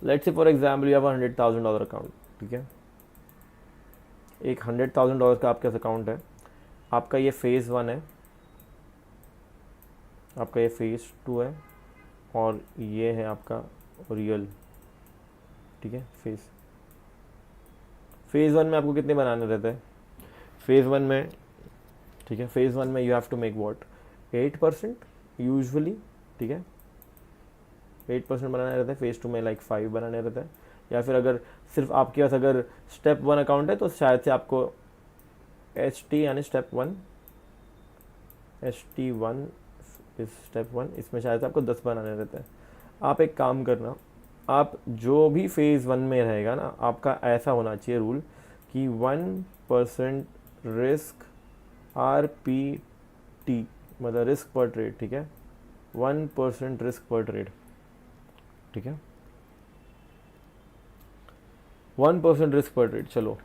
Let's say for example you have $100,000 account, ठीक है, एक $100,000 का आपके पास अकाउंट है, आपका ये फेज़ 1 है, आपका ये फेज़ 2 है, और ये है आपका रियल, ठीक है। फेज़ 1 में आपको कितने बनाने रहते हैं फेज़ 1 में, ठीक है, फेज़ 1 में you have to make what 8% usually, ठीक है, 8% बनाने रहता है। फेज़ 2 में लाइक 5 बनाने रहता है, या फिर अगर सिर्फ आपके पास अगर स्टेप 1 अकाउंट है तो शायद से आपको HT यानी ST1 इस स्टेप 1, इसमें शायद से आपको 10 बनाने रहते हैं। आप एक काम करना, आप जो भी फेज़ 1 में रहेगा ना, आपका ऐसा होना चाहिए रूल कि 1% रिस्क RPT, मतलब रिस्क पर ट्रेड, ठीक है, 1% रिस्क पर ट्रेड, ठीक है, 1% रिस्क पर ट्रेड। चलो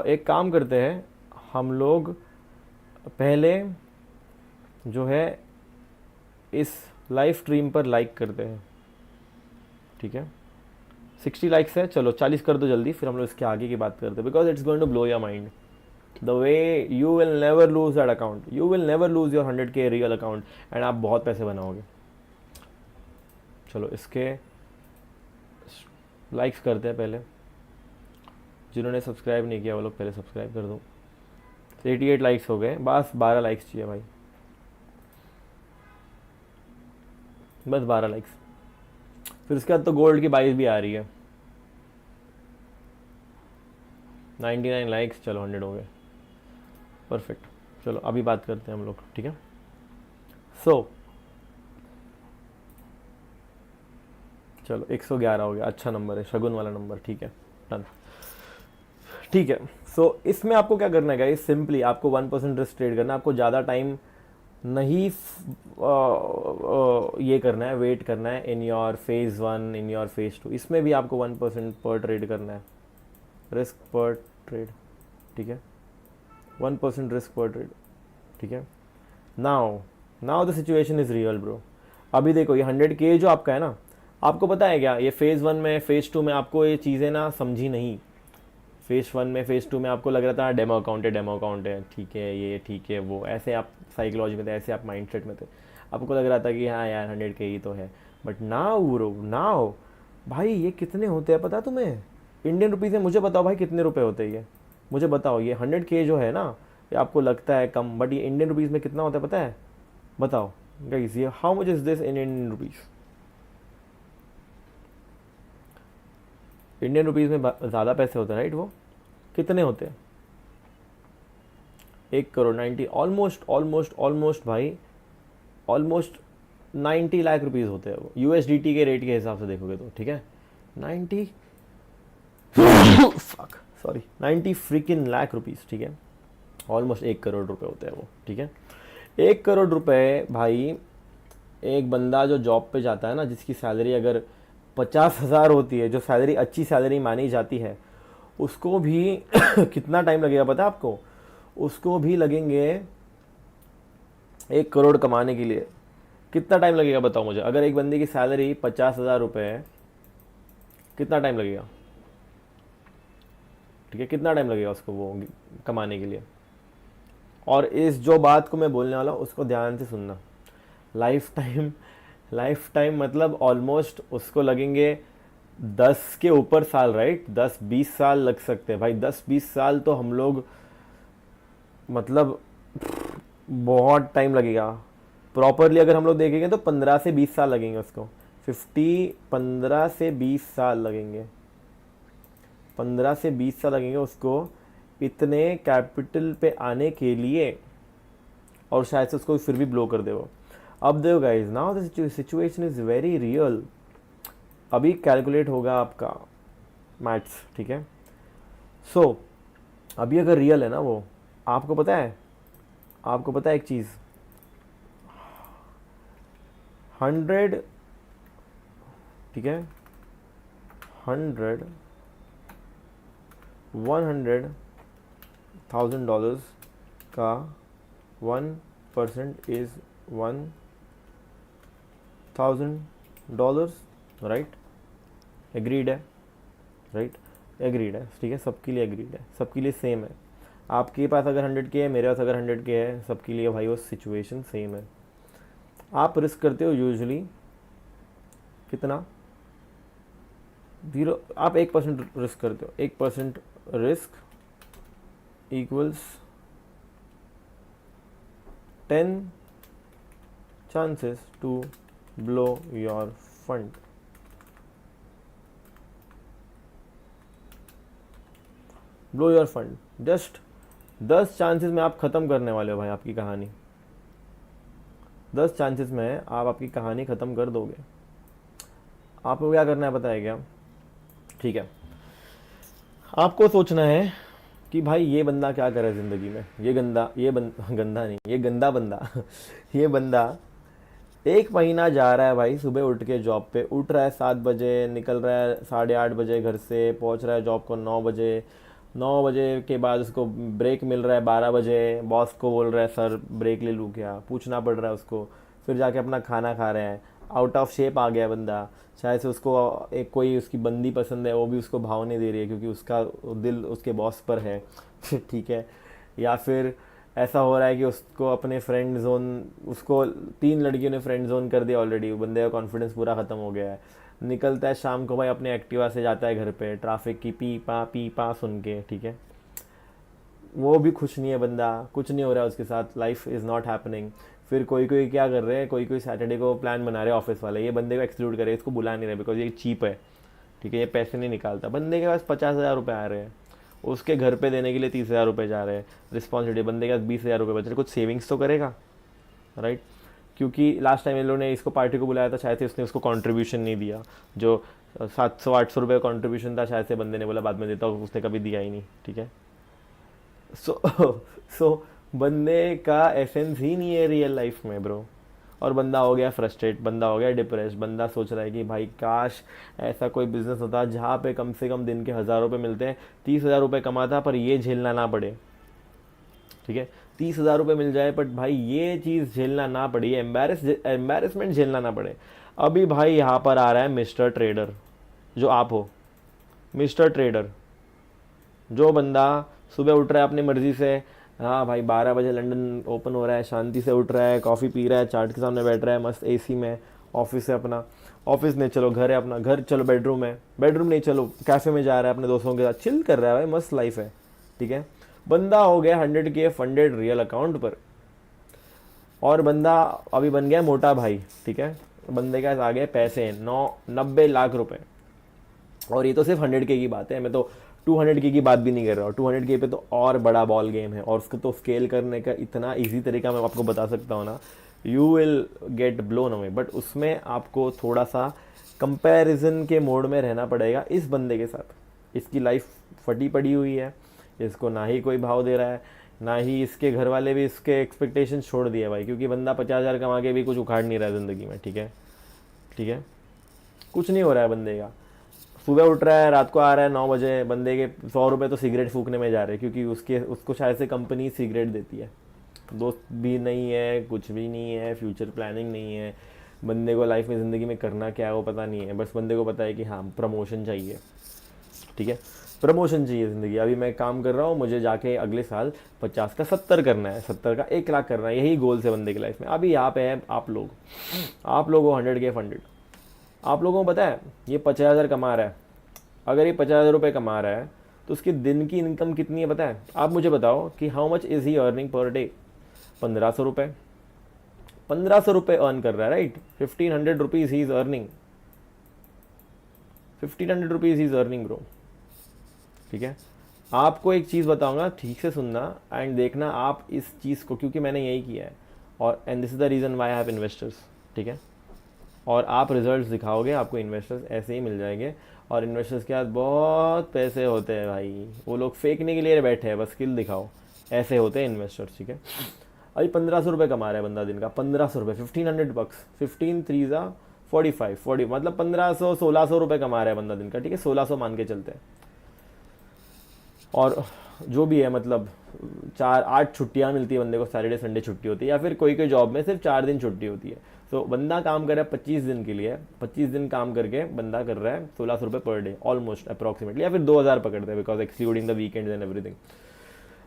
एक काम करते हैं, हम लोग पहले जो है इस लाइव स्ट्रीम पर लाइक करते हैं, ठीक है, 60 लाइक्स है, चलो 40 कर दो जल्दी, फिर हम लोग इसके आगे की बात करते हैं, because it's going to blow your mind the way you will never lose that account, you will never lose your 100K real account, and आप बहुत पैसे बनाओगे। चलो इसके लाइक्स करते हैं पहले, जिन्होंने सब्सक्राइब नहीं किया वो लोग पहले सब्सक्राइब कर दो। 88 लाइक्स हो गए, बस 12 लाइक्स चाहिए भाई, बस 12 लाइक्स, फिर उसके बाद तो गोल्ड की 22 भी आ रही है। 99 लाइक्स, चलो 100 हो गए, परफेक्ट। चलो अभी बात करते हैं हम लोग, ठीक है। सो चलो 111 हो गया, अच्छा नंबर है, शगुन वाला नंबर, ठीक है, डन, ठीक है। सो इसमें आपको क्या करना है गाइस, सिंपली आपको 1% रिस्क ट्रेड करना है, आपको ज़्यादा टाइम नहीं ये करना है, वेट करना है in your phase 1, in your phase 2, इसमें भी आपको 1% पर ट्रेड करना है, रिस्क पर ट्रेड, ठीक है, 1% रिस्क पर ट्रेड, ठीक है। Now now the situation is real bro. अभी देखो ये 100K जो आपका है ना, आपको पता है क्या, ये फेज़ 1 में फेज़ 2 में आपको ये चीज़ें ना समझी नहीं। फेज़ 1 में फेज़ 2 में आपको लग रहा था डेमो अकाउंट है, ठीक है, ये ठीक है, वो ऐसे आप साइकोलॉजी में थे, ऐसे आप माइंडसेट में थे, आपको लग रहा था कि हाँ यार 100K ही तो है। बट नाउ ब्रो, नाउ भाई ये कितने होते हैं पता तुम्हें, इंडियन रुपीज़ में मुझे बताओ भाई कितने रुपए होते हैं ये, मुझे बताओ। ये 100K जो है ना, ये आपको लगता है कम, बट ये इंडियन रुपीज़ में कितना होता है पता है, बताओ गाइस, ये how much is this in Indian rupees. Indian rupees में ज़्यादा पैसे होते हैं राइट, वो कितने होते हैं, 1 करोड़ 90, ऑलमोस्ट ऑलमोस्ट ऑलमोस्ट भाई, ऑलमोस्ट 90 लाख रुपीज़ होते हैं वो, USDT के रेट के हिसाब से देखोगे तो, ठीक है, 90 fuck sorry 90 freaking lakh rupees, ठीक है, ऑलमोस्ट 1 करोड़ रुपए होते हैं वो, ठीक है। 1 करोड़ रुपए भाई, एक बंदा जो जॉब पे जाता है ना, जिसकी सैलरी अगर 50,000 होती है, जो सैलरी अच्छी सैलरी मानी जाती है, उसको भी कितना टाइम लगेगा पता है आपको, उसको भी लगेंगे 1 करोड़ कमाने के लिए कितना टाइम लगेगा बताओ मुझे। अगर एक बंदे की सैलरी 50,000 रुपये है, कितना टाइम लगेगा, ठीक है, कितना टाइम लगेगा उसको वो कमाने के लिए। और इस जो बात को मैं बोलने वाला हूँ उसको ध्यान से सुनना, लाइफ टाइम मतलब ऑलमोस्ट उसको लगेंगे 10 के ऊपर साल, राइट, 10-20 साल लग सकते हैं भाई, 10-20 साल तो हम लोग मतलब बहुत टाइम लगेगा। प्रॉपरली अगर हम लोग देखेंगे तो 15 से 20 साल लगेंगे उसको, 15 से 20 साल लगेंगे, 15 से 20 साल लगेंगे उसको इतने कैपिटल पे आने के लिए, और शायद से उसको फिर भी ब्लो कर दे वो। अब देखो guys, now the situation is very real. अभी कैलकुलेट होगा आपका मैथ्स, ठीक है। सो अभी अगर रियल है ना वो, आपको पता है, आपको पता है एक चीज़, 100, ठीक है, 100 $100,000 का 1% इज $1,000, राइट। एग्रीड है, राइट, एग्रीड है, ठीक है, सबके लिए एग्रीड है, सबके लिए सेम है। आपके पास अगर 100K है, मेरे पास अगर 100K है, सबके लिए भाई वो सिचुएशन सेम है। आप रिस्क करते हो यूजुअली कितना, 0, आप 1% रिस्क करते हो, 1% risk equals 10 chances to blow your fund. Blow your fund, just 10 chances में आप ख़त्म करने वाले हो भाई आपकी कहानी। 10 चांसेस में आप आपकी कहानी ख़त्म कर दोगे। आपको क्या करना है पता है क्या? ठीक है, आपको सोचना है कि भाई ये बंदा क्या करे ज़िंदगी में, गंदा नहीं, ये गंदा बंदा ये बंदा 1 महीना जा रहा है भाई, सुबह उठ के जॉब पे उठ रहा है 7 बजे, निकल रहा है 8:30 बजे घर से, पहुंच रहा है जॉब को 9 बजे, 9 बजे के बाद उसको ब्रेक मिल रहा है 12 बजे, बॉस को बोल रहा है सर ब्रेक ले लूँ क्या, पूछना पड़ रहा है उसको, फिर जाके अपना खाना खा रहे हैं, आउट ऑफ शेप आ गया बंदा, शायद से उसको एक कोई उसकी बंदी पसंद है, वो भी उसको भाव नहीं दे रही है क्योंकि उसका दिल उसके बॉस पर है ठीक है, या फिर ऐसा हो रहा है कि उसको अपने फ्रेंड जोन, उसको 3 लड़कियों ने फ्रेंड जोन कर दिया ऑलरेडी, बंदे का कॉन्फिडेंस पूरा ख़त्म हो गया है, निकलता है शाम को भाई अपने एक्टिवा से जाता है घर पे, ट्रैफिक की पी पा सुन के, ठीक है, वो भी खुश नहीं है बंदा, कुछ नहीं हो रहा है उसके साथ, लाइफ इज़ नॉट हैपनिंग। फिर कोई कोई क्या कर रहे हैं, कोई कोई सैटरडे को प्लान बना रहे हैं ऑफिस वाले, ये बंदे को एक्सक्लूड करे, इसको बुला नहीं रहे बिकॉज ये चीप है, ठीक है, ये पैसे नहीं निकालता, बंदे के पास 50,000 रुपये आ रहे हैं, उसके घर पे देने के लिए 30,000 रुपये जा रहे हैं, रिस्पॉन्सिबिलिटी, बंदे के पास 20,000 रुपये बच रहे, कुछ सेविंग्स तो करेगा, राइट। क्योंकि लास्ट टाइम इन लोगों ने इसको पार्टी को बुलाया था, शायद से उसने उसको कंट्रीब्यूशन नहीं दिया, जो 700-800 रुपये कंट्रीब्यूशन था, शायद से बंदे ने बोला बाद में देता हूँ, उसने कभी दिया ही नहीं, ठीक है। सो सो बंदे का एसेंस ही नहीं है रियल लाइफ में ब्रो, और बंदा हो गया फ्रस्ट्रेट, बंदा हो गया डिप्रेस, बंदा सोच रहा है कि भाई काश ऐसा कोई बिजनेस होता जहाँ पे कम से कम दिन के 1,000 रुपये मिलते हैं, 30,000 रुपये कमाता पर ये झेलना ना पड़े, ठीक है, 30,000 रुपये मिल जाए बट भाई ये चीज़ झेलना ना पड़े, ये एम्बेरसमेंट झेलना ना पड़े। अभी भाई यहाँ पर आ रहा है मिस्टर ट्रेडर, जो आप हो, मिस्टर ट्रेडर, जो बंदा सुबह उठ रहा है अपनी मर्जी से, हाँ भाई 12 बजे लंदन ओपन हो रहा है, शांति से उठ रहा है, कॉफ़ी पी रहा है, चार्ट के सामने बैठ रहा है मस्त एसी में, ऑफिस है अपना, ऑफिस नहीं चलो घर है अपना, घर चलो बेडरूम है, बेडरूम नहीं चलो कैफ़े में जा रहा है अपने दोस्तों के साथ चिल कर रहा है भाई, मस्त लाइफ है, ठीक है। बंदा हो गया 100K फंडेड रियल अकाउंट पर, और बंदा अभी बन गया मोटा भाई, ठीक है, बंदे के पास आ गए पैसे 90 लाख रुपए, और ये तो सिर्फ 100K की बात है, मैं तो 200K की बात भी नहीं कर रहा हूँ, 200K पे तो और बड़ा बॉल गेम है, और उसको तो स्केल करने का इतना ईजी तरीका मैं आपको बता सकता हूँ ना, you will get blown away, but उसमें आपको थोड़ा सा कंपैरिजन के मोड में रहना पड़ेगा इस बंदे के साथ। इसकी लाइफ फटी पड़ी हुई है, इसको ना ही कोई भाव दे रहा है, ना ही इसके घर वाले भी इसके एक्सपेक्टेशन छोड़ दिए भाई, क्योंकि बंदा 50,000 कमा के भी कुछ उखाड़ नहीं रहा है ज़िंदगी में, ठीक है, ठीक है, कुछ नहीं हो रहा है बंदे का, सुबह उठ रहा है रात को आ रहा है 9 बजे, बंदे के 100 रुपये तो सिगरेट फूकने में जा रहे हैं, क्योंकि उसको शायद से कंपनी सिगरेट देती है, दोस्त भी नहीं है, कुछ भी नहीं है, फ्यूचर प्लानिंग नहीं है, बंदे को लाइफ में ज़िंदगी में करना क्या है वो पता नहीं है, बस बंदे को पता है कि हाँ प्रमोशन चाहिए, ठीक है, प्रमोशन चाहिए ज़िंदगी, अभी मैं काम कर रहा हूँ, मुझे जाके अगले साल 50 का 70 करना है, 70 का 1 लाख करना है, यही गोल्स है बंदे की लाइफ में। अभी यहाँ पे है आप लोग हो 100K फंडेड, आप लोगों को पता है ये 50,000 कमा रहा है, अगर ये 50,000 रुपये कमा रहा है तो उसकी दिन की इनकम कितनी है पता है? आप मुझे बताओ कि how much is he earning per day? 1,500 रुपये, 1,500 रुपये अर्न कर रहा है, right, 1,500 rupees he is earning, 1,500 rupees he is earning bro, ठीक है। आपको एक चीज़ बताऊंगा, ठीक से सुनना एंड देखना आप इस चीज़ को, क्योंकि मैंने यही किया है, और and this is the reason why I have investors, ठीक है, और आप रिजल्ट्स दिखाओगे आपको इन्वेस्टर्स ऐसे ही मिल जाएंगे, और इन्वेस्टर्स के पास बहुत पैसे होते हैं भाई, वो लोग फेंकने के लिए बैठे हैं, बस स्किल दिखाओ, ऐसे होते हैं इन्वेस्टर्स, ठीक है। अभी 1,500 रुपये कमा रहा है बंदा दिन का, 1,500 रुपये, 1,500 बक्स, 15 3 45 मतलब 1,500-1,600 रुपये कमा रहा है बंदा दिन का, ठीक है, 1,600 मान के चलते हैं, और जो भी है मतलब 4-8 छुट्टियाँ मिलती है बंदे को, सैटरडे संडे छुट्टी होती है, या फिर कोई कोई जॉब में सिर्फ 4 दिन छुट्टी होती है, तो बंदा काम कर रहा है 25 दिन के लिए, 25 दिन काम करके बंदा कर रहा है 1600 रुपये पर डे ऑलमोस्ट अप्रॉक्सीमेटली, या फिर 2000 पकड़ते हैं because excluding the weekends and everything.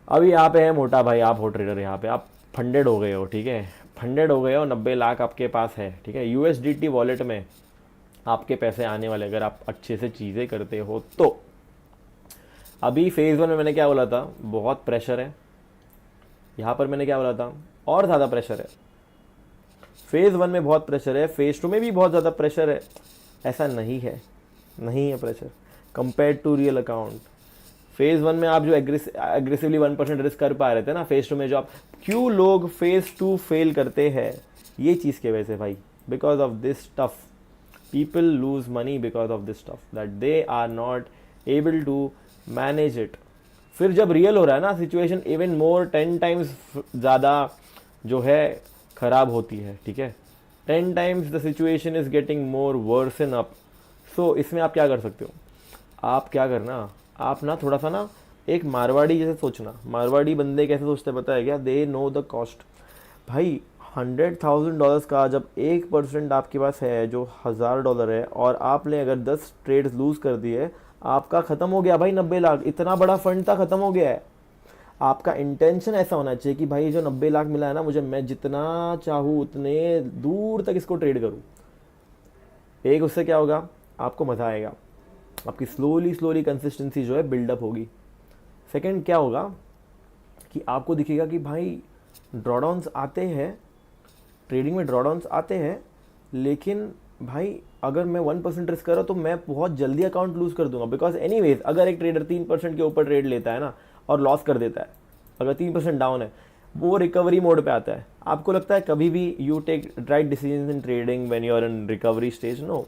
अभी यहाँ पे है मोटा भाई, आप हो ट्रेडर, यहाँ पे आप फंडेड हो गए हो, ठीक है, फंडेड हो गए हो, 90 लाख आपके पास है, ठीक है, USDT वॉलेट में आपके पैसे आने वाले, अगर आप अच्छे से चीज़ें करते हो तो। अभी फेज़ 1 में मैंने क्या बोला था, बहुत प्रेशर है, यहाँ पर मैंने क्या बोला था, और ज़्यादा प्रेशर है। फेज़ 1 में बहुत प्रेशर है, फेज़ 2 में भी बहुत ज़्यादा प्रेशर है, ऐसा नहीं है, नहीं है pressure compare to real account. Phase 1 में आप जो एग्रेसिवली 1% रिस्क कर पा रहे थे ना, फेज़ 2 में जो आप, क्यों लोग फेज़ 2 फेल करते हैं, ये चीज़ के वजह से भाई, because of this stuff people lose money, because of this stuff that they are not able to manage it. फिर जब रियल हो रहा है ना सिचुएशन, इवन मोर 10 टाइम्स ज़्यादा जो है ख़राब होती है, ठीक है, 10 times the situation is getting more worsen up. So इसमें आप क्या कर सकते हो, आप क्या करना, आप ना थोड़ा सा ना एक मारवाड़ी जैसे सोचना। मारवाड़ी बंदे कैसे सोचते पता है क्या, दे नो द कॉस्ट। भाई $100,000 का जब 1% आपके पास है जो $1000 है, और आपने अगर 10 ट्रेड्स लूज कर दिए, आपका ख़त्म हो गया भाई 90 लाख। इतना बड़ा फंड था, ख़त्म हो गया है। आपका इंटेंशन ऐसा होना चाहिए कि भाई जो 90 लाख मिला है ना मुझे, मैं जितना चाहूँ उतने दूर तक इसको ट्रेड करूँ। एक उससे क्या होगा, आपको मज़ा आएगा, आपकी स्लोली कंसिस्टेंसी जो है बिल्डअप होगी। सेकंड क्या होगा कि आपको दिखेगा कि भाई ड्रॉडाउन्स आते हैं, ट्रेडिंग में ड्रॉडाउन्स आते हैं, लेकिन भाई अगर मैं 1% रिस्क कर रहा हूँ तो मैं बहुत जल्दी अकाउंट लूज़ कर दूंगा। बिकॉज एनीवेज अगर एक ट्रेडर 3% के ऊपर ट्रेड लेता है ना और लॉस कर देता है, अगर 3% डाउन है, वो रिकवरी मोड पे आता है। आपको लगता है कभी भी you take right decision in trading when you are in recovery stage? No,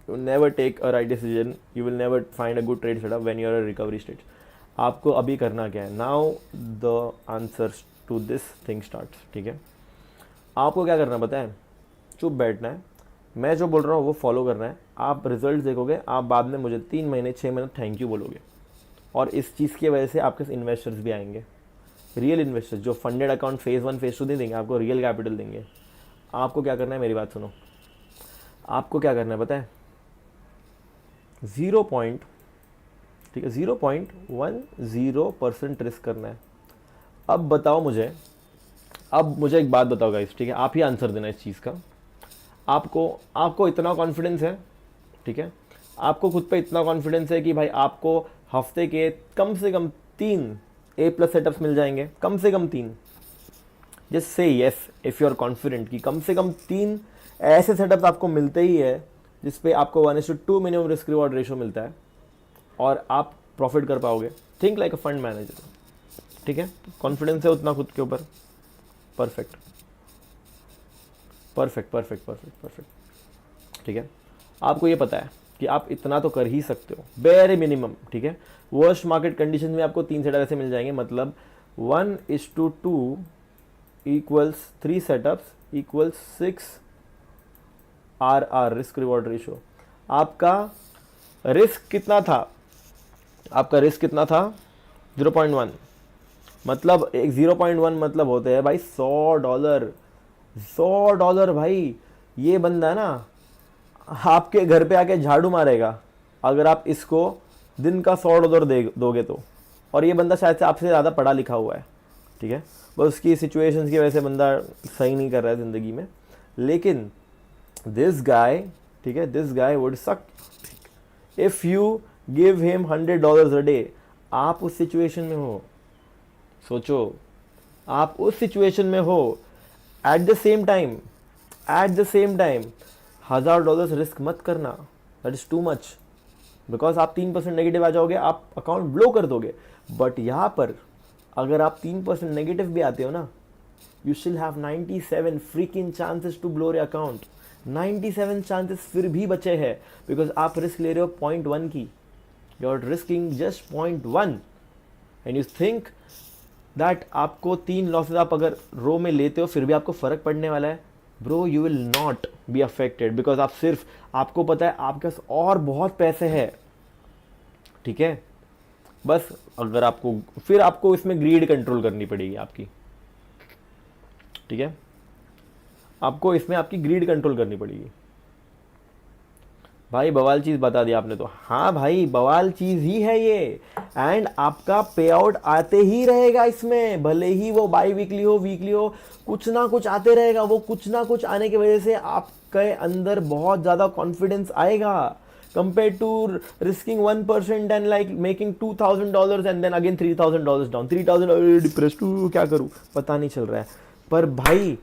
you never take a right decision, you will never find a good trade setup when you are a recovery stage. आपको अभी करना क्या है, now the answers to this thing starts, ठीक है। आपको क्या करना पता है, चुप बैठना है, मैं जो बोल रहा हूँ वो फॉलो करना है। आप रिजल्ट देखोगे, आप बाद में मुझे 3 महीने 6 महीने थैंक यू बोलोगे, और इस चीज़ की वजह से आपके इन्वेस्टर्स भी आएंगे, रियल इन्वेस्टर्स जो फंडेड अकाउंट फेज़ 1 फेज़ 2 नहीं देंगे, आपको रियल कैपिटल देंगे। आपको क्या करना है, मेरी बात सुनो, आपको क्या करना है पता है, 0. ठीक है 0.10% रिस्क करना है। अब बताओ मुझे, अब मुझे एक बात बताओ गाइस, ठीक है, आप ही आंसर देना इस चीज़ का। आपको इतना कॉन्फिडेंस है, ठीक है, आपको खुद पे इतना कॉन्फिडेंस है कि भाई आपको हफ्ते के कम से कम 3 A+ सेटअप्स मिल जाएंगे, कम से कम 3। Just say yes if you are confident कि कम से कम 3 ऐसे सेटअप्स आपको मिलते ही है जिस पे आपको 1:2 मिनिमम रिस्क रिवॉर्ड रेशो मिलता है, और आप प्रॉफिट कर पाओगे। Think like a fund manager, ठीक है, कॉन्फिडेंस है उतना खुद के ऊपर। Perfect perfect perfect perfect perfect, ठीक है, आपको ये पता है कि आप इतना तो कर ही सकते हो, बेरे मिनिमम, ठीक है। वर्स्ट मार्केट कंडीशन में आपको 3 सेटअप ऐसे मिल जाएंगे, मतलब 1:2 = 3 setups = 6 RR risk reward ratio. आपका रिस्क कितना था, आपका रिस्क कितना था 0.1, मतलब एक 0.1 मतलब होते हैं भाई $100। $100 भाई, ये बंदा है ना आपके घर पे आके झाड़ू मारेगा अगर आप इसको दिन का $100 दोगे तो। और ये बंदा शायद से आपसे ज़्यादा पढ़ा लिखा हुआ है, ठीक है, बस उसकी सिचुएशंस की वजह से बंदा सही नहीं कर रहा है ज़िंदगी में। लेकिन दिस गाय, ठीक है, दिस गाय वुड सक if you give him $100 a day. आप उस सिचुएशन में हो, सोचो, आप उस सिचुएशन में हो, at the same time $1000 risk मत करना, that is too much, because आप 3% नेगेटिव आ जाओगे, आप अकाउंट ब्लो कर दोगे। बट यहाँ पर अगर आप 3% नेगेटिव भी आते हो ना, you still have 97 freaking chances to blow your account. 97 chances फिर भी बचे हैं, बिकॉज आप रिस्क ले रहे हो 0.1 की, you are risking just 0.1 and you think that आपको 3 लॉसेज आप अगर रो में लेते हो फिर भी आपको फ़र्क पड़ने वाला है। Bro you will not be affected, because आप सिर्फ, आपको पता है आपके पास और बहुत पैसे हैं, ठीक है। बस अगर आपको, फिर आपको इसमें ग्रीड कंट्रोल करनी पड़ेगी आपकी, ठीक है। आपको इसमें आपकी ग्रीड कंट्रोल करनी पड़ेगी। भाई बवाल चीज बता दी आपने तो। हाँ भाई बवाल चीज ही है ये। एंड आपका पे आउट आते ही रहेगा इसमें, भले ही वो बाई वीकली हो वीकली हो, कुछ ना कुछ आते रहेगा। वो कुछ ना कुछ आने की वजह से आपके अंदर बहुत ज्यादा कॉन्फिडेंस आएगा, compare to risking 1% and like making $2,000 and then again $3,000 down. 3,000 depressed, क्या करूं पता नहीं चल रहा है। पर भाई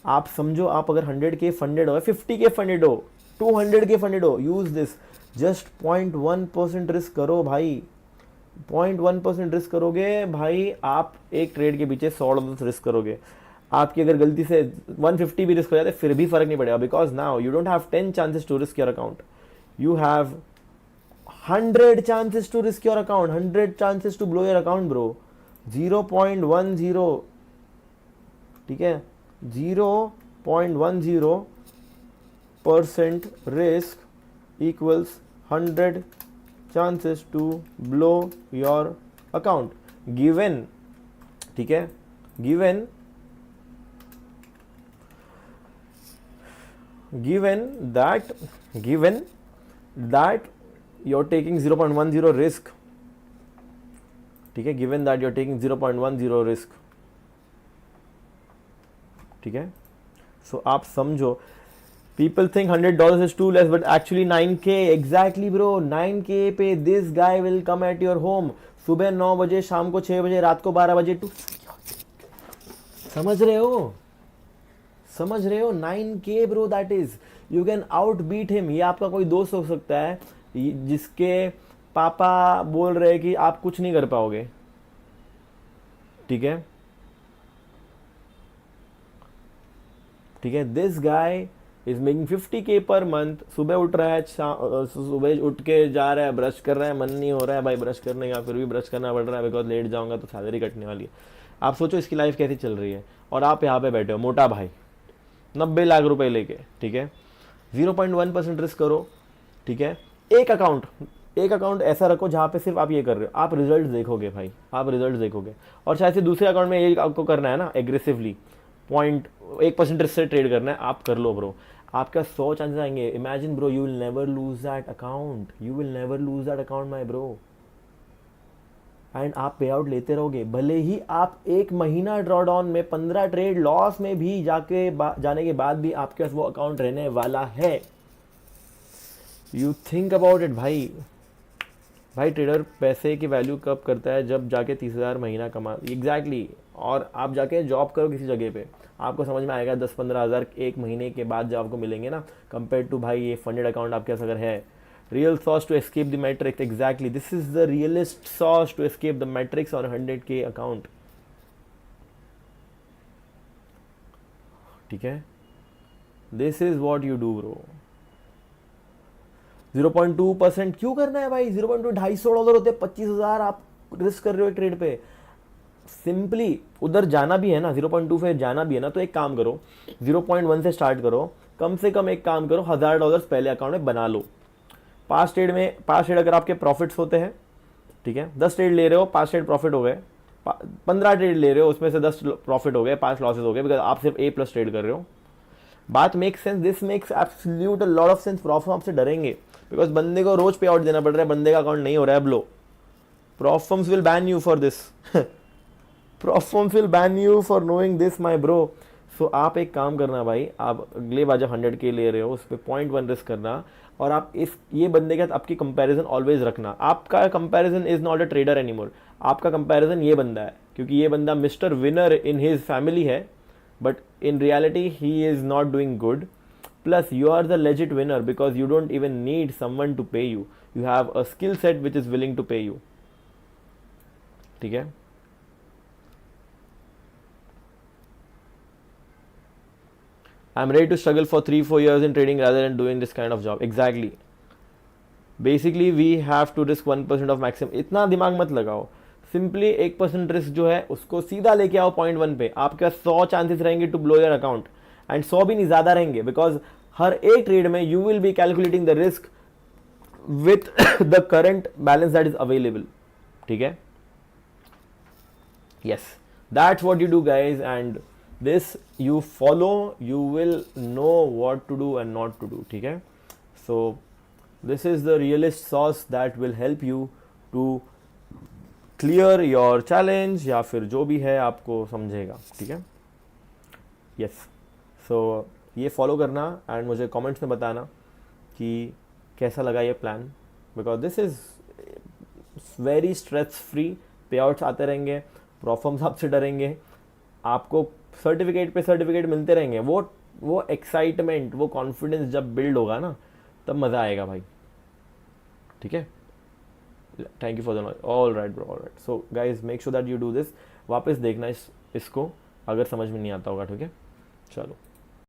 आप समझो, आप अगर 100K फंडेड हो, 50K फंडेड हो, 200K फंडेड हो, यूज दिस। जस्ट 0.1% रिस्क करो भाई। 0.1% रिस्क करोगे भाई, आप एक ट्रेड के पीछे $100 रिस्क करोगे। आपकी अगर गलती से 150 भी रिस्क हो जाते फिर भी फर्क नहीं पड़ेगा, because now you don't have 10 chances to risk your account, you have 100 chances to risk your account, 100 chances to blow your account bro। 0.10, ठीक है, 0.10% risk equals 100 chances to blow your account given, ठीक है, given that you're taking 0.10 risk, ठीक है, given that you're taking 0.10 risk, ठीक है। सो आप समझो, people think $100 is too less but actually 9K, exactly bro, 9K पे this guy will come at your home सुबह 9 बजे, शाम को 6 बजे, रात को 12 बजे। समझ रहे हो 9K bro, that is you can out beat him. ये आपका कोई दोस्त हो सकता है जिसके पापा बोल रहे हैं कि आप कुछ नहीं कर पाओगे, ठीक है, ठीक है। This guy is making 50K per month, सुबह उठ रहा है, सुबह उठ के जा रहा है, ब्रश कर रहा है, मन नहीं हो रहा है भाई ब्रश करने का, फिर भी ब्रश करना पड़ रहा है बिकॉज लेट जाऊंगा तो सैलरी कटने वाली है। आप सोचो इसकी लाइफ कैसी चल रही है, और आप यहाँ पे बैठे हो मोटा भाई 90 लाख रुपए लेके, ठीक है। 0.1% रिस्क करो, ठीक है। एक अकाउंट ऐसा रखो जहाँ पे सिर्फ आप ये कर रहे हो, आप रिजल्ट देखोगे भाई, आप रिजल्ट देखोगे। और शायद से दूसरे अकाउंट में ये आपको करना है ना, एग्रेसिवली 0.1% रिस्क से ट्रेड करना है, आप कर लो ब्रो, आपका 100 चांसेस आएंगे। Imagine bro, you will never lose that account, my bro. And आप पे आउट लेते रहोगे, भले ही आप एक महीना ड्रॉ डाउन में 15 ट्रेड लॉस में भी जाने के बाद भी आपके पास वो अकाउंट रहने वाला है। यू थिंक अबाउट इट भाई। ट्रेडर पैसे की वैल्यू कब करता है, जब जाके 30,000 महीना कमा, एग्जैक्टली। और आप जाके जॉब करो किसी जगह पे, आपको समझ में आएगा 10-15 हज़ार एक महीने के बाद जब आपको मिलेंगे ना, कंपेयर टू भाई ये फंडेड अकाउंट आपके पास अगर है। Real sauce to escape the matrix, exactly. This is the realest sauce to escape the matrix on a 100K account. ठीक है, This is what you do, bro. 0.2% क्यों करना है भाई? 0.2 $250 होते, 25,000 आप रिस्क कर रहे हो एक ट्रेड पे। सिंपली उधर जाना भी है ना, 0.2 पे जाना भी है ना, तो एक काम करो, 0.1 से स्टार्ट करो, कम से कम एक काम करो, $1,000 पहले अकाउंट में बना लो। 5 ट्रेड अगर आपके प्रॉफिट्स होते हैं, ठीक है, 10 ट्रेड ले रहे हो, 5 ट्रेड प्रॉफिट हो गए, 15 ट्रेड ले रहे हो, उसमें से 10 प्रॉफिट हो गए, 5 लॉसेज हो गए, बिकॉज आप सिर्फ A+ ट्रेड कर रहे हो। बात make sense, this makes absolute lot of sense. Profit आपसे डरेंगे बिकॉज बंदे को रोज पे आउट देना पड़ रहा है, बंदे का अकाउंट नहीं हो रहा है ब्लो। Prop firms will ban you for this. Prop firms will ban you for knowing this my bro. So आप एक काम करना भाई, आप अगले बार जब 100K ले रहे हो उस पर 0.1 रिस्क करना, और आप ये बंदे के साथ आपकी कंपैरिजन ऑलवेज रखना। आपका comparison is not a trader anymore, आपका कंपैरिजन ये बंदा है, क्योंकि ये बंदा Mister winner in his family है, but in reality he is not doing good. Plus you are the legit winner because you don't even need someone to pay you, you have a skill set which is willing to pay you, ठीक है। I'm ready to struggle for 3-4 years in trading rather than doing this kind of job. Exactly. Basically, we have to risk 1% of maximum. इतना दिमाग मत लगाओ, simply 1% risk जो है उसको सीधा लेके आओ 0.1 पे। आपके पास 100 चांसेस रहेंगे to blow your account, and 100 भी नहीं ज़्यादा रहेंगे, बिकॉज हर एक ट्रेड में you will be calculating the risk with the current balance that is available, ठीक है। Yes, that's what you do guys, and this you follow, you will know what to do and not to do, ठीक है. So this is the realist सॉस that will help you to clear your challenge, या फिर जो भी है आपको समझेगा, ठीक है. यस, सो ये फॉलो करना एंड मुझे कमेंट्स में बताना कि कैसा लगा ये plan, because this is very stress free. पे आउट्स आते रहेंगे, प्रॉफर्म्स आपसे डरेंगे, आपको सर्टिफिकेट पे सर्टिफिकेट मिलते रहेंगे. वो एक्साइटमेंट, वो कॉन्फिडेंस जब बिल्ड होगा ना, तब मज़ा आएगा भाई, ठीक है. Thank you for the knowledge. All right bro, all right. So guys make sure that you do this. वापस देखना इसको अगर समझ में नहीं आता होगा, ठीक है. चलो.